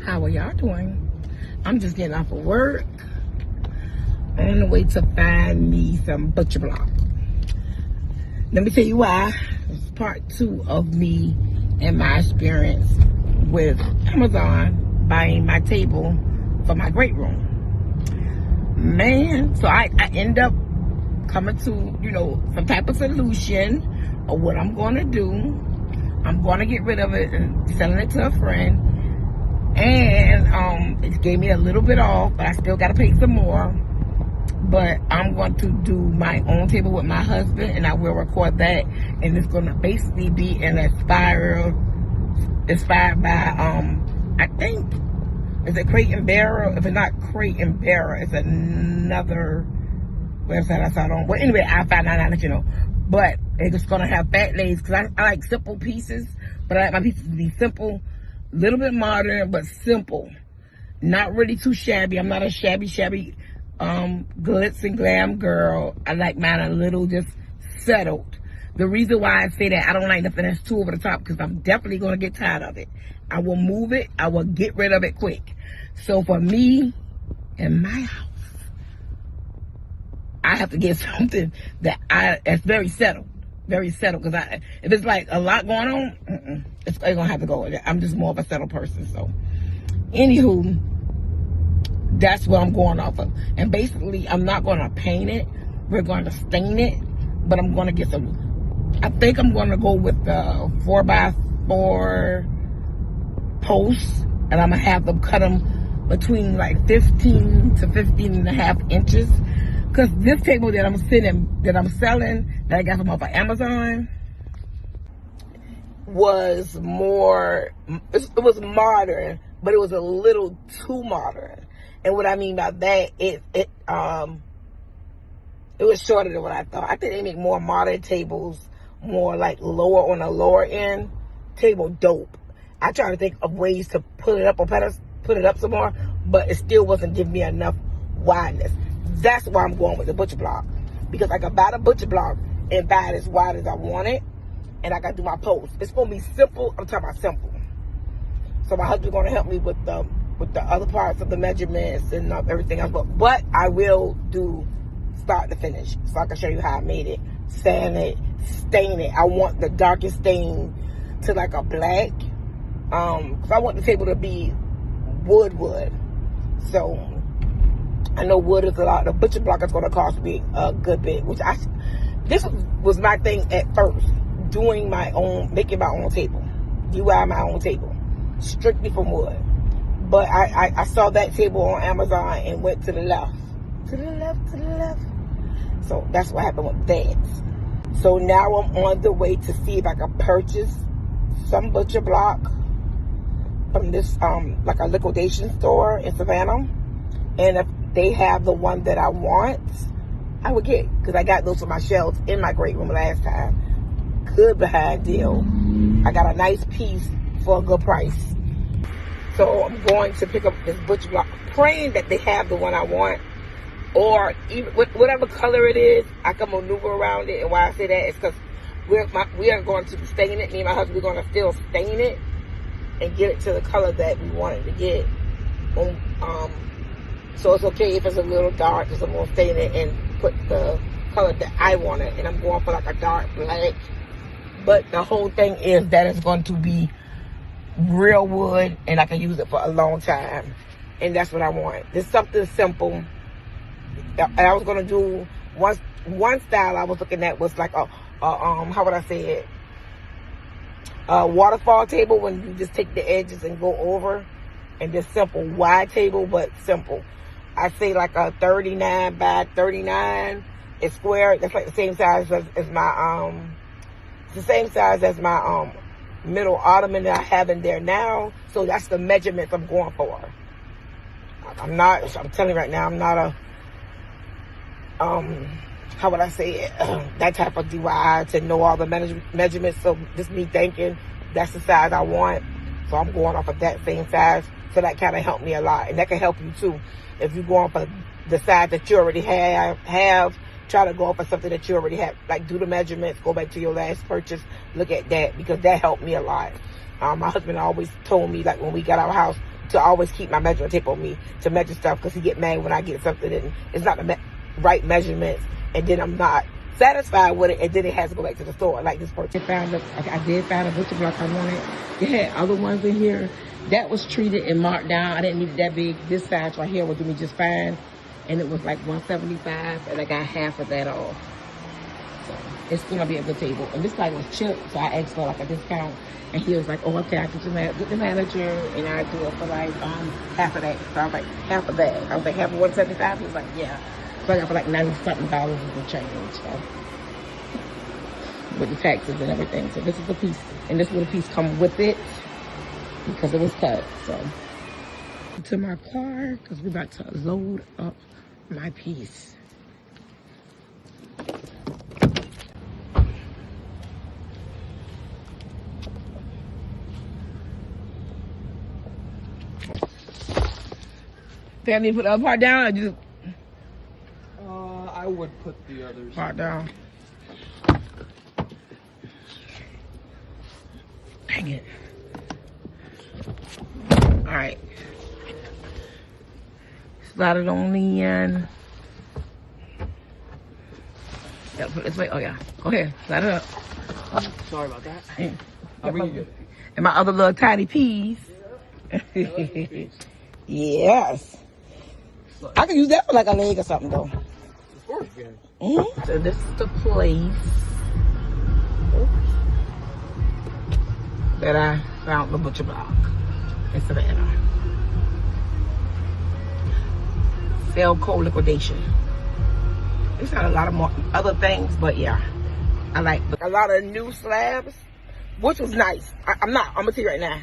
How are y'all doing? I'm just getting off of work on the way to find me some butcher block. Let me tell you why. It's part 2 of me and my experience with Amazon buying my table for my great room. Man, so I end up coming to, some type of solution of what I'm going to do. I'm going to get rid of it and selling it to a friend. And it gave me a little bit off, but I still got to pay some more. But I'm going to do my own table with my husband, and I will record that. And it's going to basically be an inspired by, I think, is it Crate and Barrel? If it's not Crate and Barrel, it's another website I saw it on. Well, anyway, I'll find out and I'll let you know. But it's going to have fat lays, because I like simple pieces, but I like my pieces to be simple, a little bit modern, but simple. Not really too shabby. I'm not a shabby glitz and glam girl. I like mine a little just settled. The reason why I say that, I don't like nothing that's too over the top, because I'm definitely going to get tired of it. I will move it. I will get rid of it quick. So for me, in my house, I have to get something that's very settled. Very settled. Because if it's like a lot going on, it's going to have to go. I'm just more of a settled person. So, anywho, that's what I'm going off of. And basically, I'm not going to paint it. We're going to stain it. But I'm going to get some. I think I'm going to go with the 4x4 posts. And I'm going to have them cut them between like 15 to 15 and a half inches. Because this table that I'm selling, that I got from off of Amazon, was more, it was modern, but it was a little too modern. And what I mean by that, it was shorter than what I thought. I think they make more modern tables, more like lower on the lower end. Table dope. I tried to think of ways to put it up or put it up some more, but it still wasn't giving me enough wideness. That's why I'm going with the butcher block, because I can buy the butcher block and buy it as wide as I want it, and I gotta do my post. It's gonna be simple. I'm talking about simple. So my husband's gonna help me with the other parts of the measurements and everything else. But I will do start to finish, so I can show you how I made it. Sand it, stain it. I want the darkest stain to like a black. Cause I want the table to be wood. So I know wood is a lot. The butcher block is going to cost me a good bit, this was my thing at first, making my own table, DIY my own table, strictly from wood. But I saw that table on Amazon and went to the left. So that's what happened with that. So now I'm on the way to see if I can purchase some butcher block from this, like a liquidation store in Savannah. And if they have the one that I want, I would get, because I got those for my shelves in my great room last time. Good behind deal. I got a nice piece for a good price. So I'm going to pick up this butcher block, praying that they have the one I want, or even whatever color it is, I can maneuver around it. And why I say that is because we are going to stain it. Me and my husband, we're going to still stain it and get it to the color that we wanted to get. So it's okay if it's a little dark, because I'm going to stain it and put the color that I wanted. And I'm going for like a dark black. But the whole thing is that it's going to be real wood, and I can use it for a long time. And that's what I want. It's something simple. And I was going to do, one style I was looking at was like how would I say it? A waterfall table, when you just take the edges and go over. And just simple, wide table, but simple. I say like a 39 by 39. It's square. That's like the same size as my it's the same size as my middle ottoman that I have in there now. So that's the measurements I'm going for. I'm telling you right now, I'm not a how would I say it? That type of DIY to know all the measurements. So just me thinking that's the size I want. So I'm going off of that same size. So that kind of helped me a lot. And that can help you too. If you go off of the size that you already have, try to go off of something that you already have. Like do the measurements, go back to your last purchase, look at that, because that helped me a lot. My husband always told me, like when we got our house, to always keep my measuring tape on me to measure stuff, because he get mad when I get something and it's not the right measurements, and then I'm not satisfied with it, and then it has to go back to the store. Like this person I did find a butcher block I wanted. They had other ones in here that was treated and marked down. I didn't need it that big. This size right here would do me just fine, and it was like $175, and I got half of that off. So it's gonna be a good table. And this guy was chipped, so I asked for like a discount, and he was like, "Oh, okay, I can get the manager, and I do it for like half of that." So I was like, "Half of that?" I was like, "Half of $175?" He was like, "Yeah." So I got for like $90-something with the change, so, with the taxes and everything. So this is the piece, and this little piece come with it because it was cut. So to my car, because we're about to load up my piece. Think I need to put the other part down, or just I would put the others part down. Dang it. Alright. Slide it on in. Yeah, put it this way. Oh yeah. Go ahead. Slide it up. Sorry about that. Yeah. I'll bring you. And my other little tiny piece. Yes. I could use that for like a leg or something though. Of course you can. So this is the place that I found the butcher block in Savannah. Sell cold liquidation. It's got a lot of more other things, but yeah, I like a lot of new slabs, which was nice. I'm gonna tell you right now.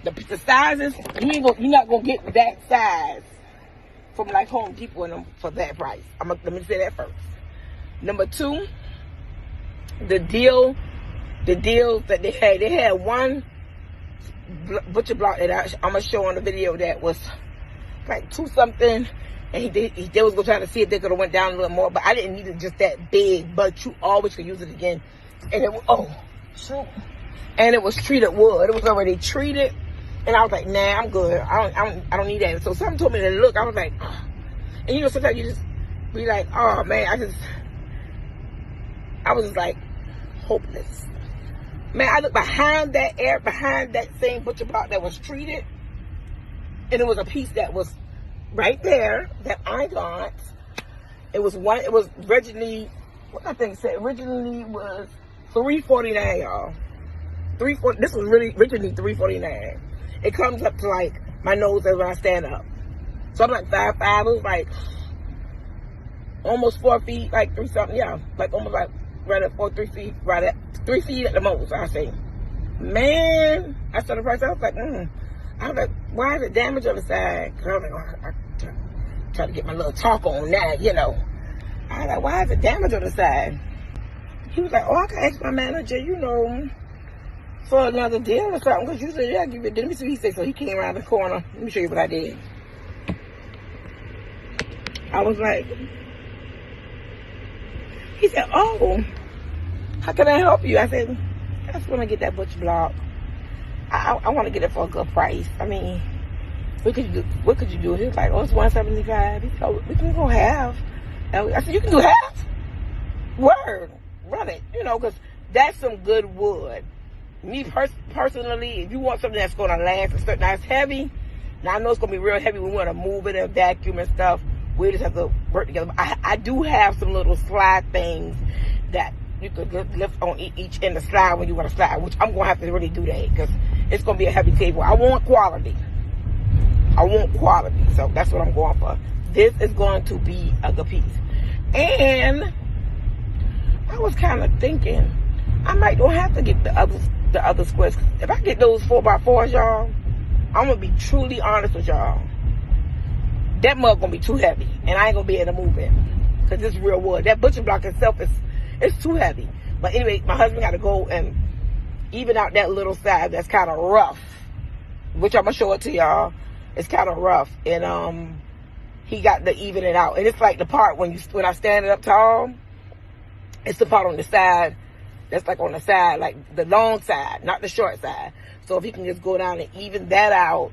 The sizes, you're not gonna get that size from like Home Depot and them for that price. Let me say that first. Number two, the deal that they had one butcher block that I'm gonna show on the video that was like $2 something, and they was gonna try to see if they could have went down a little more, but I didn't need it just that big. But you always could use it again, and it and it was treated wood. It was already treated. And I was like, nah, I'm good. I don't need that. So something told me to look. I was like, ugh. And you know, sometimes you just be like, oh man, I was just like hopeless. Man, I looked behind that same butcher block that was treated, and it was a piece that was right there that I got. It was originally, what I think it said originally was $349, y'all. This was really originally $349. It comes up to like my nose as when I stand up. So I'm like 5'5". It was like almost 4 feet, like 3 something. Yeah, like almost like right at 3 feet, right at 3 feet at the most, I say. Man, I saw the price. I was like, I was like, why is it damaged on the side? Cause I was like, oh, I try to get my little talk on that, you know. I was like, why is it damaged on the side? He was like, oh, I can ask my manager, you know, for another deal or something, because usually I give it. Let me see what he said. So he came around the corner. Let me show you what I did. I was like, he said, oh, how can I help you? I said, I just want to get that butcher block. I want to get it for a good price. I mean, what could you do? He was like, oh, it's $175. He said, oh, we can go half. And I said, you can do half? Word, run it. You know, because that's some good wood. Me personally, if you want something that's going to last and stuff, now it's heavy. Now I know it's going to be real heavy. We want to move it and vacuum and stuff. We just have to work together. But I do have some little slide things that you could lift on each end of the slide when you want to slide, which I'm going to have to really do that because it's going to be a heavy table. I want quality. So that's what I'm going for. This is going to be a good piece. And I was kind of thinking I might don't have to get the other squares. If I get those 4x4s, y'all, I'm gonna be truly honest with y'all. That mug gonna be too heavy, and I ain't gonna be able to move it because it's real wood. That butcher block itself it's too heavy. But anyway, my husband got to go and even out that little side that's kind of rough, which I'm gonna show it to y'all. It's kind of rough, and he got to even it out. And it's like the part when I stand it up tall, it's the part on the side. That's like on the side, like the long side, not the short side. So if he can just go down and even that out,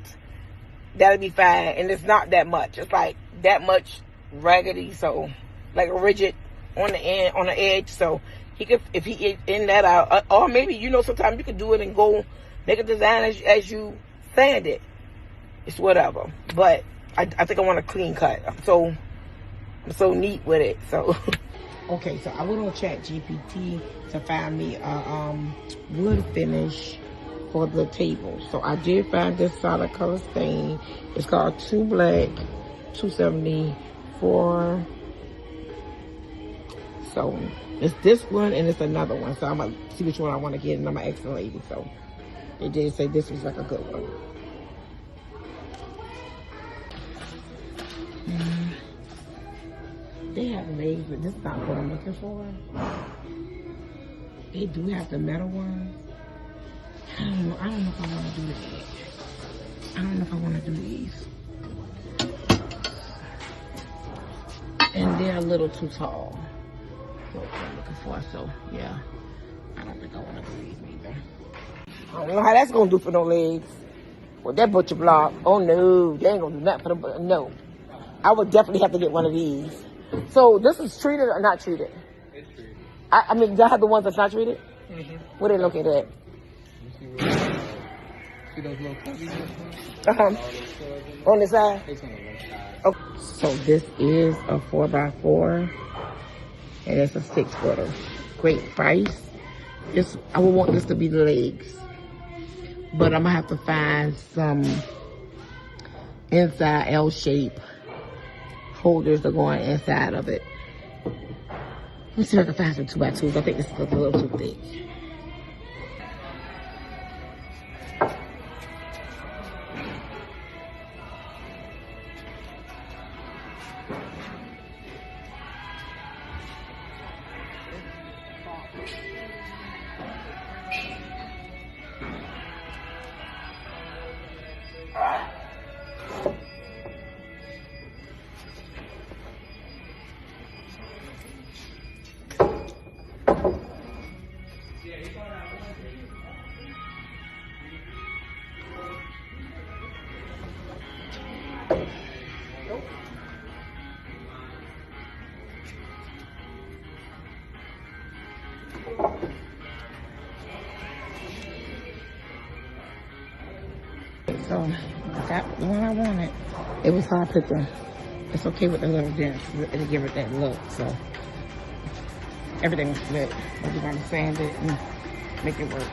that'll be fine. And it's not that much. It's like that much raggedy, so like rigid on the end, on the edge. So he could, if he in that out, or maybe, you know, sometimes you could do it and go make a design as you sand it. It's whatever. But I think I want a clean cut. I'm so neat with it. So okay, so I went on ChatGPT to find me a wood finish for the table. So I did find this solid color stain. It's called 2 Black, $2.74. So it's this one and it's another one. So I'm gonna see which one I want to get, and I'm gonna ask the lady. So they did say this was like a good one. They have legs, but this is not what I'm looking for. They do have the metal ones. I don't know if I want to do that. I don't know if I want to do these. And they're a little too tall. That's what I'm looking for. So yeah, I don't think I want to do these either. I don't know how that's gonna do for no legs. With that butcher block, oh no, they ain't gonna do nothing for them. No, I would definitely have to get one of these. So this is treated or not treated? It's treated. I mean, do I have the ones that's not treated? Mm-hmm. Where they located at? See those little cubbies? On the side? It's on the left side. Okay. So this is a 4x4, and it's a 6-footer. Great price. I would want this to be the legs, but I'm gonna have to find some inside L-shape holders that go on inside of it. Let me see if I can find some 2x2s. I think this is a little too thick. So I got the one I wanted. It was hard picking. It's okay with the little dents. It'll give it that look. So everything was split. I just want to sand it and make it work.